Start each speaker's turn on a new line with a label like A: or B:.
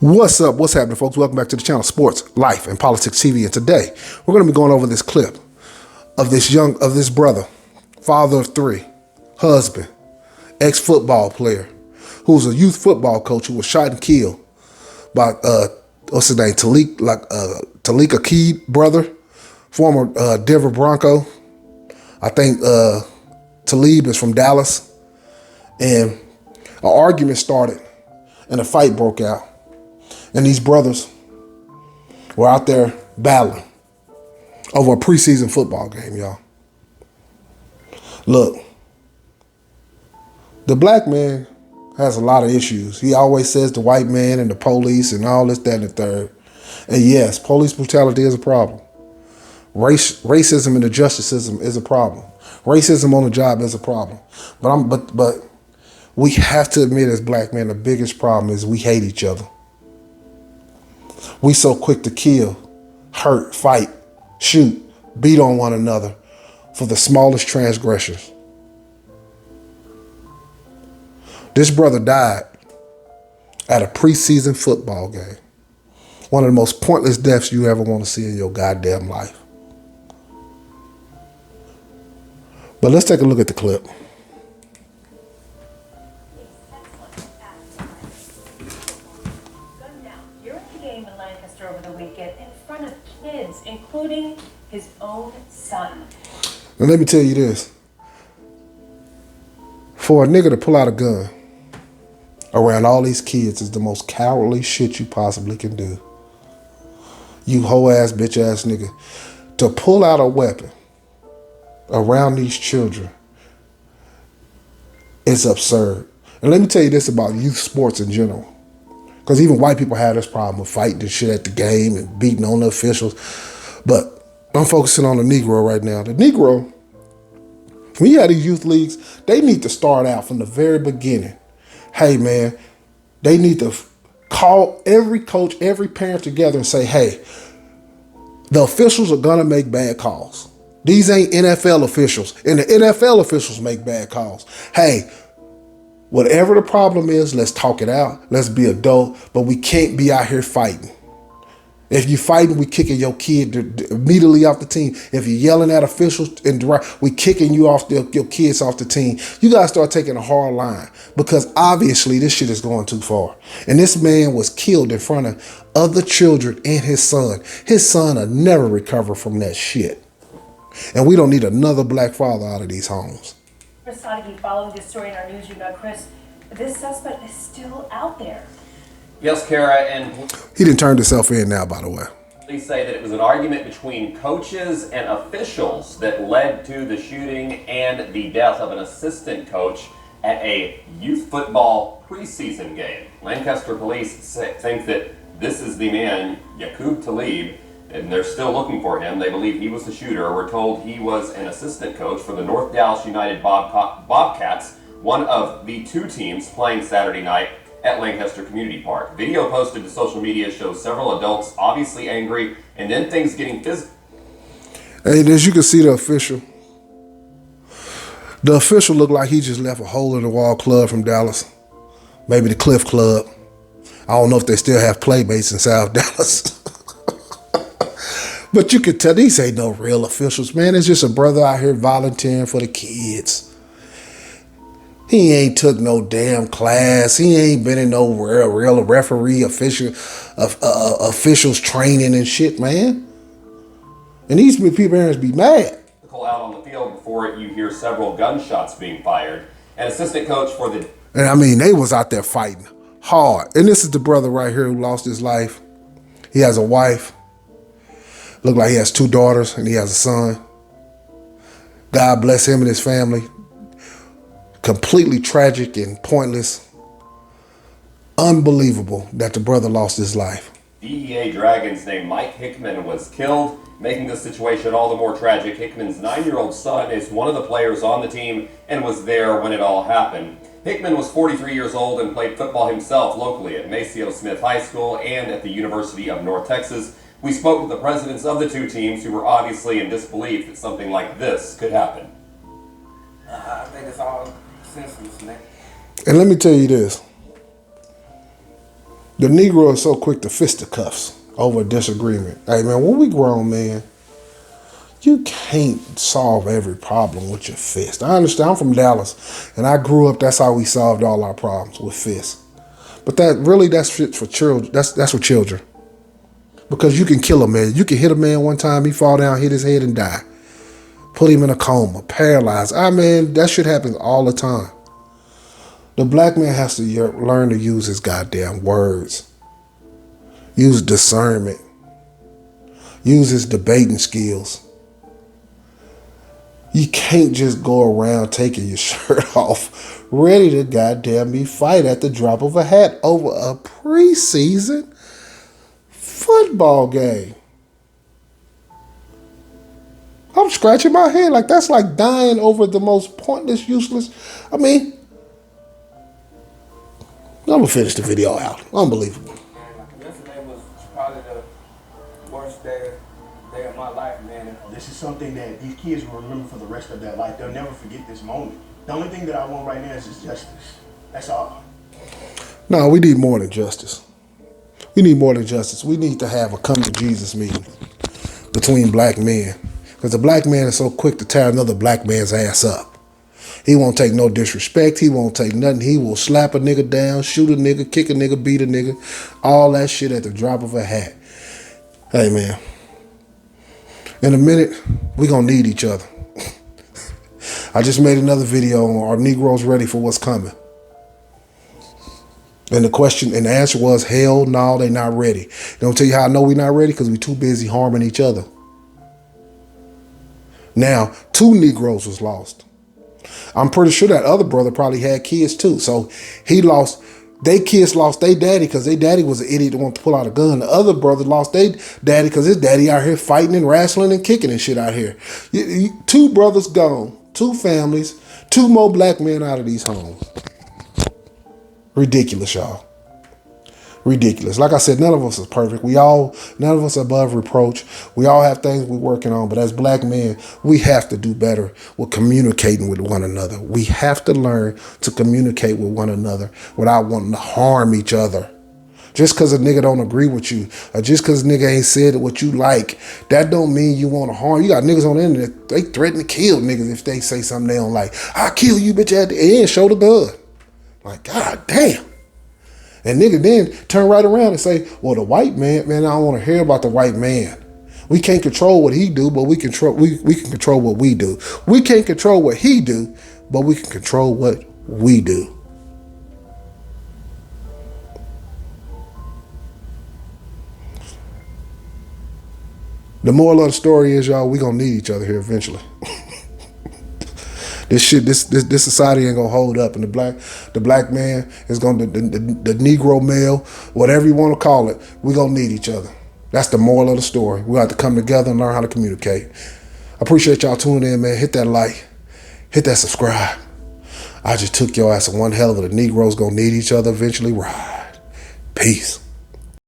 A: What's up? What's happening, folks? Welcome back to the channel, Sports, Life, and Politics TV. And today, we're going to be going over this clip of this brother, father of three, husband, ex-football player, who's a youth football coach who was shot and killed by, what's his name, Talib Aqib brother, former Denver Bronco. I think Talib is from Dallas. And an argument started and a fight broke out. And these brothers were out there battling over a preseason football game, y'all. Look, the black man has a lot of issues. He always says the white man and the police and all this, that, and the third. And yes, police brutality is a problem. Racism and the justice system is a problem. Racism on the job is a problem. But we have to admit as black men, the biggest problem is we hate each other. We so quick to kill, hurt, fight, shoot, beat on one another for the smallest transgressions. This brother died at a preseason football game. One of the most pointless deaths you ever want to see in your goddamn life. But let's take a look at the clip.
B: Over the weekend in front of kids, including his own son.
A: Now let me tell you this. For a nigga to pull out a gun around all these kids is the most cowardly shit you possibly can do. You hoe ass, bitch ass nigga. To pull out a weapon around these children is absurd. And let me tell you this about youth sports in general. Because even white people have this problem with fighting and shit at the game and beating on the officials. But I'm focusing on the Negro right now. The Negro, when you have these youth leagues, they need to start out from the very beginning. Hey, man, they need to call every coach, every parent together and say, hey, the officials are going to make bad calls. These ain't NFL officials. And the NFL officials make bad calls. Hey, whatever the problem is, let's talk it out. Let's be adult, but we can't be out here fighting. If you fighting, we kicking your kid immediately off the team. If you're yelling at officials, we kicking you off your kids off the team. You gotta start taking a hard line because obviously this shit is going too far. And this man was killed in front of other children and his son. His son will never recover from that shit. And we don't need another black father out of these homes.
B: Chris Talib, following this story in our newsroom. Now, Chris, this suspect is still out there.
C: Yes, Kara, and
A: he didn't turn himself in now, by the way.
C: Police say that it was an argument between coaches and officials that led to the shooting and the death of an assistant coach at a youth football preseason game. Lancaster police think that this is the man, Aqib Talib, and they're still looking for him. They believe he was the shooter. We're told he was an assistant coach for the North Dallas United Bobcats, one of the two teams playing Saturday night at Lancaster Community Park. Video posted to social media shows several adults obviously angry, and then things getting physical.
A: And as you can see, the official looked like he just left a hole-in-the-wall club from Dallas. Maybe the Cliff Club. I don't know if they still have playmates in South Dallas. But you can tell these ain't no real officials, man. It's just a brother out here volunteering for the kids. He ain't took no damn class. He ain't been in no real referee officials training and shit, man. And these parents be mad.
C: Out on the field before you hear several gunshots being fired. An assistant coach for the...
A: And I mean, they was out there fighting hard. And this is the brother right here who lost his life. He has a wife. Look like he has two daughters and he has a son. God bless him and his family. Completely tragic and pointless. Unbelievable that the brother lost his life.
C: DEA Dragons named Mike Hickman was killed, making the situation all the more tragic. Hickman's 9-year-old son is one of the players on the team and was there when it all happened. Hickman was 43 years old and played football himself locally at Maceo Smith High School and at the University of North Texas. We spoke with the presidents of the two teams who were obviously in disbelief that something like this could happen.
D: I think it's all senseless, man.
A: And let me tell you this. The Negro is so quick to fisticuffs over a disagreement. Hey, man, when we grown, man, you can't solve every problem with your fist. I understand. I'm from Dallas, and I grew up, that's how we solved all our problems, with fists. But that's shit for children. That's for children. Because you can kill a man. You can hit a man one time, he fall down, hit his head, and die. Put him in a coma, paralyzed. Man, that shit happens all the time. The black man has to learn to use his goddamn words. Use discernment. Use his debating skills. You can't just go around taking your shirt off, ready to goddamn me fight at the drop of a hat over a preseason football game. I'm scratching my head like that's like dying over the most pointless, useless. I mean, I'm gonna finish the video out. Unbelievable.
D: Yesterday was probably the worst day of my life, man.
E: This is something that these kids will remember for the rest of their life. They'll never forget this moment. The only thing that I want right now is just justice. That's all.
A: No, we need more than justice. We need more than justice. We need to have a come to Jesus meeting between black men. Because the black man is so quick to tear another black man's ass up. He won't take no disrespect. He won't take nothing. He will slap a nigga down, shoot a nigga, kick a nigga, beat a nigga. All that shit at the drop of a hat. Hey, man. In a minute, we gonna need each other. I just made another video on Are Negroes Ready for What's Coming? And the answer was, hell no, they not ready. Don't tell you how I know we not ready? Because we too busy harming each other. Now, 2 Negroes was lost. I'm pretty sure that other brother probably had kids too. So they kids lost their daddy because their daddy was an idiot that wanted to pull out a gun. The other brother lost their daddy because his daddy out here fighting and wrestling and kicking and shit out here. 2 brothers gone, 2 families, 2 more black men out of these homes. Ridiculous, y'all. Ridiculous. Like I said, none of us is perfect. None of us are above reproach. We all have things we're working on. But as black men, we have to do better with communicating with one another. We have to learn to communicate with one another without wanting to harm each other. Just because a nigga don't agree with you, or just because a nigga ain't said what you like, that don't mean you want to harm. You got niggas on the internet, they threaten to kill niggas if they say something they don't like. I'll kill you, bitch, at the end, show the gun. Like, God damn. And nigga then turn right around and say, well, the white man, I don't want to hear about the white man. We can't control what he do, but we can control what we do. We can't control what he do, but we can control what we do. The moral of the story is, y'all, we gonna need each other here eventually. This society ain't gonna hold up, and the black man is gonna, the Negro male, whatever you want to call it, we gonna need each other. That's the moral of the story. We have to come together and learn how to communicate. I appreciate y'all tuning in, man. Hit that like, hit that subscribe. I just took your ass on one hell of it. The Negroes gonna need each other eventually. Right. Peace.